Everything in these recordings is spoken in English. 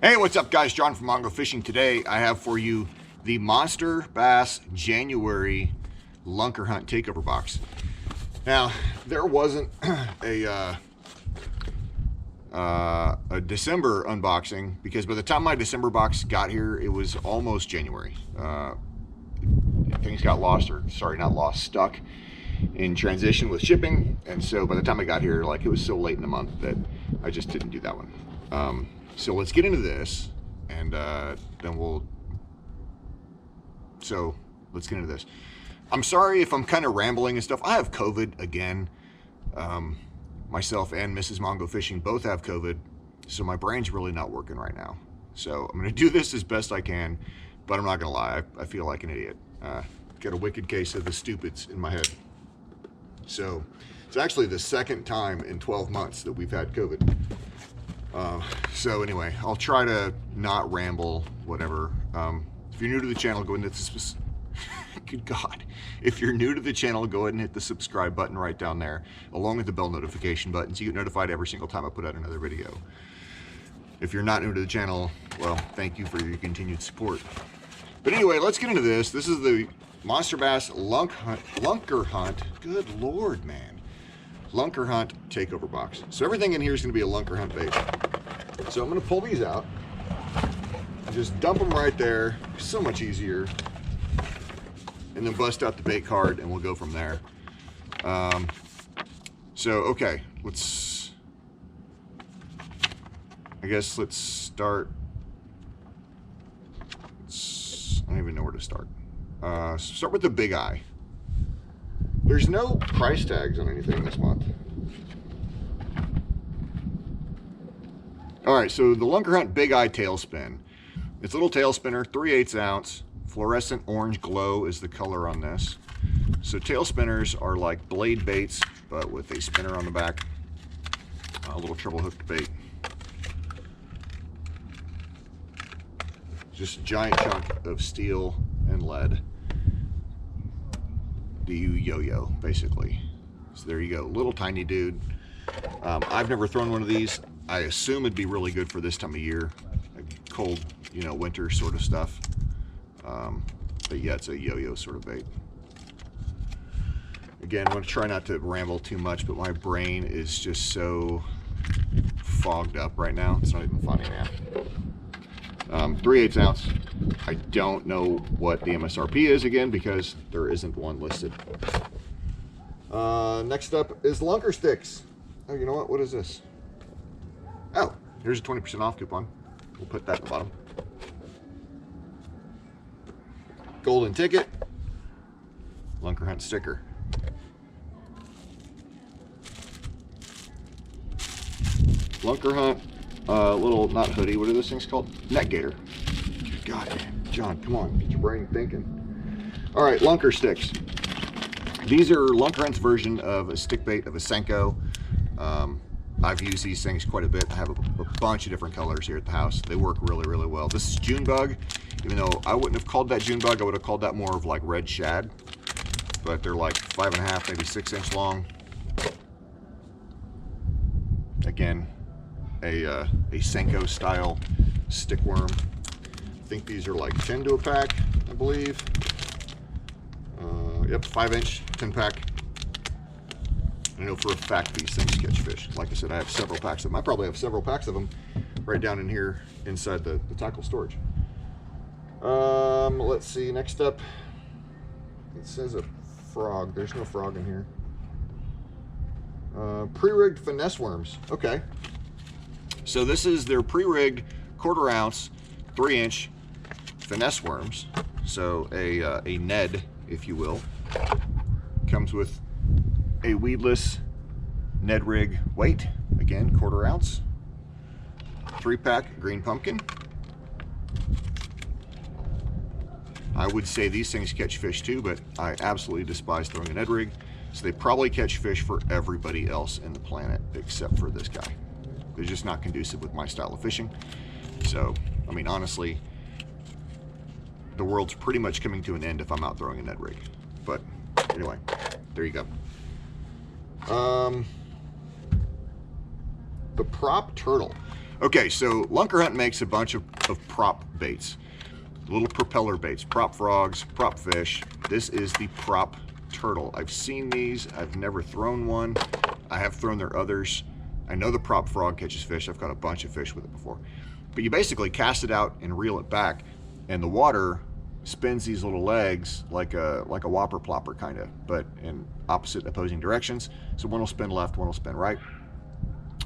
Hey, what's up guys? John from Mongo Fishing. Today I have for you the Monsterbass January Lunker Hunt Takeover box. Now, there wasn't a December unboxing because by the time my December box got here, it was almost January. Things got lost, or sorry, not lost, stuck in transition with shipping. And so by the time I got here, like, it was so late in the month that I just didn't do that one. So let's get into this, and then let's get into this. I'm sorry if I'm kind of rambling and stuff. I have COVID again. Myself and Mrs. Mongo Fishing both have COVID, so my brain's really not working right now. So I'm gonna do this as best I can, but I'm not gonna lie, I feel like an idiot. Got a wicked case of the stupids in my head. So it's actually the second time in 12 months that we've had COVID. So anyway, I'll try to not ramble, whatever. If you're new to the channel, go ahead and hit the good God. If you're new to the channel, go ahead and hit the subscribe button right down there, along with the bell notification button, so you get notified every single time I put out another video. If you're not new to the channel, well, thank you for your continued support. But anyway, let's get into this. This is the Monsterbass Lunker Hunt. Good Lord, man. Lunker Hunt Takeover box. So everything in here is going to be a Lunker Hunt bait. So I'm going to pull these out and just dump them right there. So much easier. And then bust out the bait card and we'll go from there. Okay, let's start. I don't even know where to start. Start with the big eye. There's no price tags on anything this month. All right, so the Lunker Hunt Big Eye Tailspin. It's a little tail spinner, 3/8 ounce. Fluorescent orange glow is the color on this. So tail spinners are like blade baits, but with a spinner on the back. A little treble hooked bait. Just a giant chunk of steel and lead. Yo-yo, basically. So there you go, little tiny dude. I've never thrown one of these. I assume it'd be really good for this time of year, like cold, winter sort of stuff. But yeah, it's a yo-yo sort of bait. Again, I'm going to try not to ramble too much, but my brain is just so fogged up right now. It's not even funny, man. 3/8 ounce. I don't know what the MSRP is again because there isn't one listed. Next up is Lunker Sticks. Oh, you know what? What is this? Oh, here's a 20% off coupon. We'll put that at the bottom. Golden ticket. Lunker Hunt sticker. Lunker Hunt. Little, not hoodie, what are those things called? Neck gaiter. God, man. John, come on, get your brain thinking. All right, Lunker Sticks. These are Lunker Hunt's version of a stick bait of a Senko. I've used these things quite a bit. I have a bunch of different colors here at the house. They work really, really well. This is June bug, even though I wouldn't have called that June bug. I would have called that more of like red shad, but they're like 5.5, maybe 6 inch long. Again, a Senko style stick worm. I think these are like 10 to a pack, I believe. Yep, 5 inch, 10 pack. I know for a fact these things catch fish. Like I said, I have several packs of them. I probably have several packs of them right down in here inside the tackle storage. Let's see, next up, it says a frog. There's no frog in here. Pre-rigged finesse worms. Okay. So this is their pre-rigged 1/4 ounce, 3 inch finesse worms. So a Ned, if you will. Comes with a weedless Ned rig weight. Again, 1/4 ounce. 3-pack green pumpkin. I would say these things catch fish too, but I absolutely despise throwing a Ned rig. So they probably catch fish for everybody else in the planet except for this guy. They're just not conducive with my style of fishing. So, I mean, honestly, the world's pretty much coming to an end if I'm out throwing a Ned rig. But anyway, there you go. The prop turtle. Okay, so LunkerHunt makes a bunch of prop baits, little propeller baits, prop frogs, prop fish. This is the prop turtle. I've seen these. I've never thrown one. I have thrown their others. I know the prop frog catches fish. I've caught a bunch of fish with it before. But you basically cast it out and reel it back, and the water spins these little legs like a whopper plopper kind of, but in opposite opposing directions. So one will spin left, one will spin right.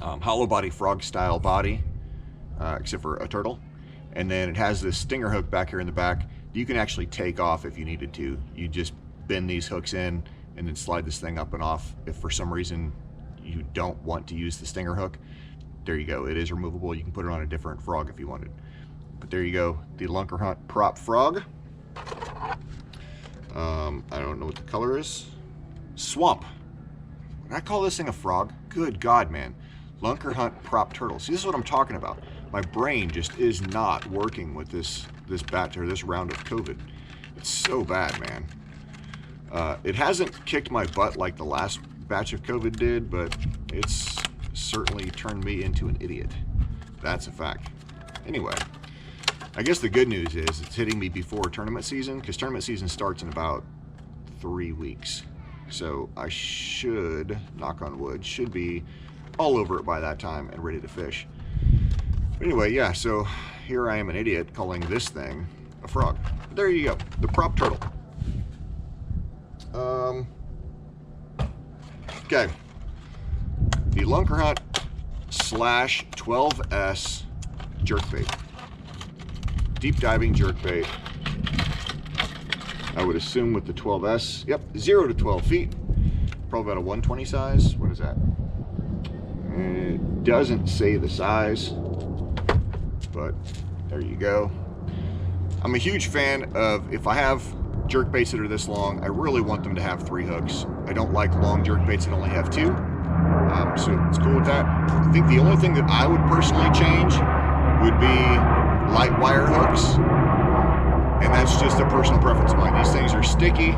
Hollow body frog style body, except for a turtle. And then it has this stinger hook back here in the back. You can actually take off if you needed to. You just bend these hooks in and then slide this thing up and off. If for some reason you don't want to use the stinger hook, there you go. It is removable. You can put it on a different frog if you wanted. But there you go, the LunkerHunt prop frog. I don't know what the color is. Swamp. Would I call this thing a frog? Good God, man. LunkerHunt prop turtle. See, this is what I'm talking about. My brain just is not working with this batch or this round of COVID. It's so bad, man. It hasn't kicked my butt like the last batch of COVID did, but it's certainly turned me into an idiot. That's a fact. Anyway, I guess the good news is it's hitting me before tournament season, because tournament season starts in about 3 weeks. So I should, knock on wood, should be all over it by that time and ready to fish. But anyway, yeah, so here I am, an idiot, calling this thing a frog. But there you go, the prop turtle. Okay, the LunkerHunt /12S jerkbait. Deep diving jerkbait. I would assume with the 12S, yep, 0 to 12 feet. Probably about a 120 size. What is that? It doesn't say the size, but there you go. I'm a huge fan of, if I have jerkbaits that are this long, I really want them to have 3 hooks. I don't like long jerkbaits that only have 2. So it's cool with that. I think the only thing that I would personally change would be light wire hooks, and that's just a personal preference of mine. These things are sticky.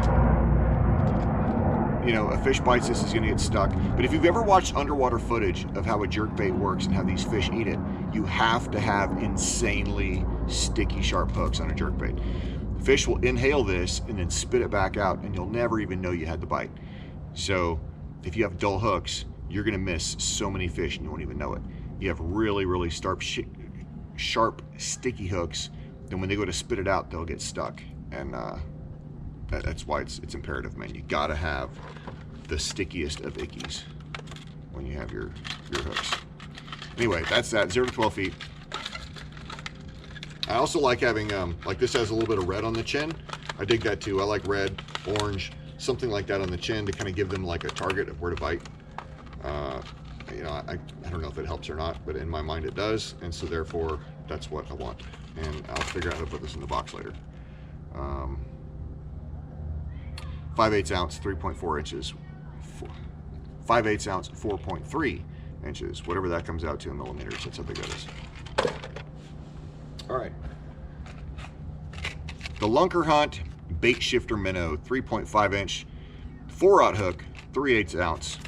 You know, a fish bites this, is going to get stuck. But if you've ever watched underwater footage of how a jerkbait works and how these fish eat it, you have to have insanely sticky, sharp hooks on a jerkbait. Fish will inhale this and then spit it back out, and you'll never even know you had the bite. So if you have dull hooks, you're going to miss so many fish and you won't even know it. You have really, really sharp, sticky hooks, then when they go to spit it out, they'll get stuck. And that's why it's imperative, man. You gotta have the stickiest of ickies when you have your hooks. Anyway, that's that, 0 to 12 feet. I also like having, like this has a little bit of red on the chin. I dig that too. I like red, orange, something like that on the chin to kind of give them like a target of where to bite. You know, I don't know if it helps or not, but in my mind it does, and so therefore that's what I want. And I'll figure out how to put this in the box later. 5/8 ounce, 3.4 inches. 5/8 ounce, 4.3 inches. Whatever that comes out to in millimeters, that's how big that is. All right. The LunkerHunt Bait Shifter Minnow, 3.5 inch, 4/0 hook, 3/8 ounce.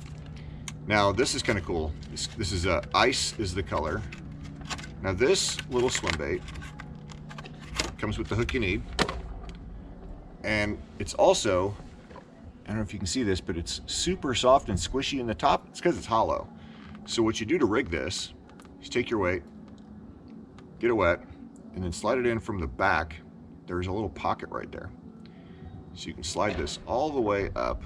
Now this is kind of cool. This is ice is the color. Now this little swim bait comes with the hook you need, and it's also, I don't know if you can see this, but it's super soft and squishy in the top. It's because it's hollow. So what you do to rig this is take your weight, get it wet, and then slide it in from the back. There's a little pocket right there. So you can slide this all the way up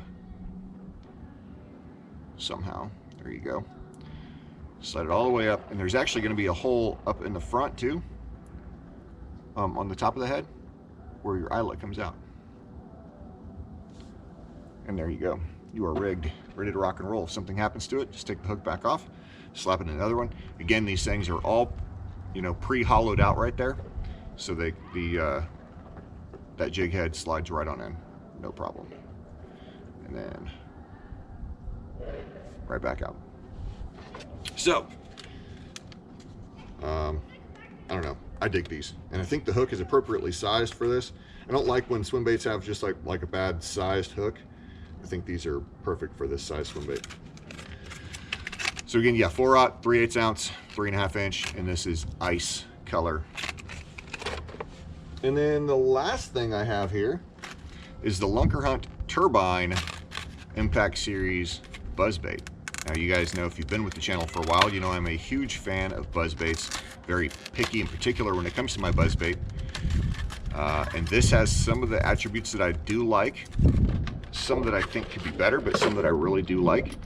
somehow. There you go. Slide it all the way up, and there's actually going to be a hole up in the front too, on the top of the head where your eyelet comes out. And there you go. You are rigged, ready to rock and roll. If something happens to it, just take the hook back off, slap it in another one. Again, these things are all, you know, pre-hollowed out right there, so that jig head slides right on in, no problem. And then right back out. So, I don't know. I dig these, and I think the hook is appropriately sized for this. I don't like when swim baits have just like a bad sized hook. I think these are perfect for this size swim bait. So again, yeah, 4/0, 3/8 ounce, 3.5 inch, and this is ice color. And then the last thing I have here is the LunkerHunt Turbine Impact Series Buzzbait. Now you guys know, if you've been with the channel for a while, you know I'm a huge fan of buzzbaits, very picky in particular when it comes to my buzzbait. And this has some of the attributes that I do like, some that I think could be better, but some that I really do like.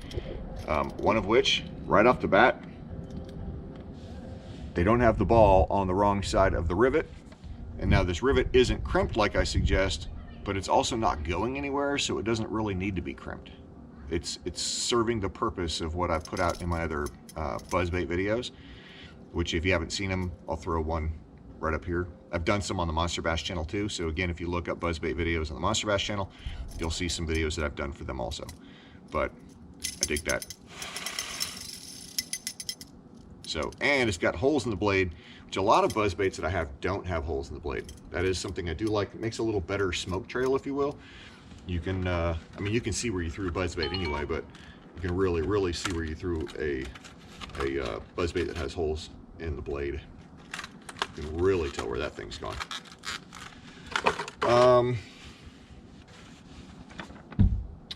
One of which, right off the bat, they don't have the ball on the wrong side of the rivet. And now this rivet isn't crimped like I suggest, but it's also not going anywhere, so it doesn't really need to be crimped. It's serving the purpose of what I've put out in my other buzzbait videos, which if you haven't seen them, I'll throw one right up here. I've done some on the Monsterbass channel too, so again, if you look up buzzbait videos on the Monsterbass channel, you'll see some videos that I've done for them also. But I dig that. So, and it's got holes in the blade, which a lot of buzzbaits that I have don't have holes in the blade. That is something I do like. It makes a little better smoke trail, if you will. You can, I mean, you can see where you threw a buzzbait anyway, but you can really, really see where you threw a buzzbait that has holes in the blade. You can really tell where that thing's gone.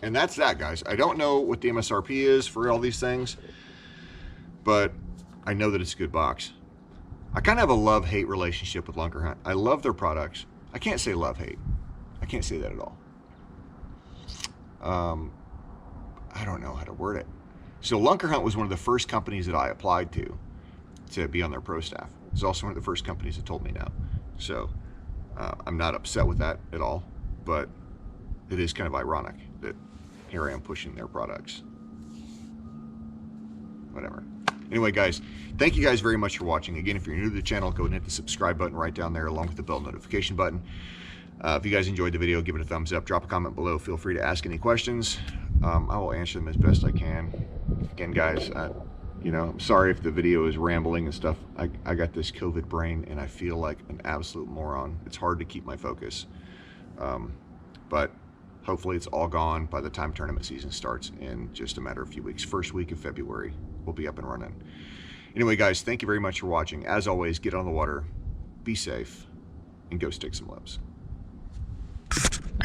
And that's that, guys. I don't know what the MSRP is for all these things, but I know that it's a good box. I kind of have a love-hate relationship with LunkerHunt. I love their products. I can't say love-hate. I can't say that at all. I don't know how to word it. So LunkerHunt was one of the first companies that I applied to be on their pro staff. It's also one of the first companies that told me no. So I'm not upset with that at all, but it is kind of ironic that here I am pushing their products. Whatever. Anyway, guys, thank you guys very much for watching. Again, if you're new to the channel, go ahead and hit the subscribe button right down there along with the bell notification button. If you guys enjoyed the video, give it a thumbs up, drop a comment below. Feel free to ask any questions. I will answer them as best I can. Again, guys, you know, I'm sorry if the video is rambling and stuff. I got this COVID brain and I feel like an absolute moron. It's hard to keep my focus. But hopefully it's all gone by the time tournament season starts in just a matter of a few weeks. First week of February, we'll be up and running. Anyway, guys, thank you very much for watching. As always, get on the water, be safe, and go stick some lips.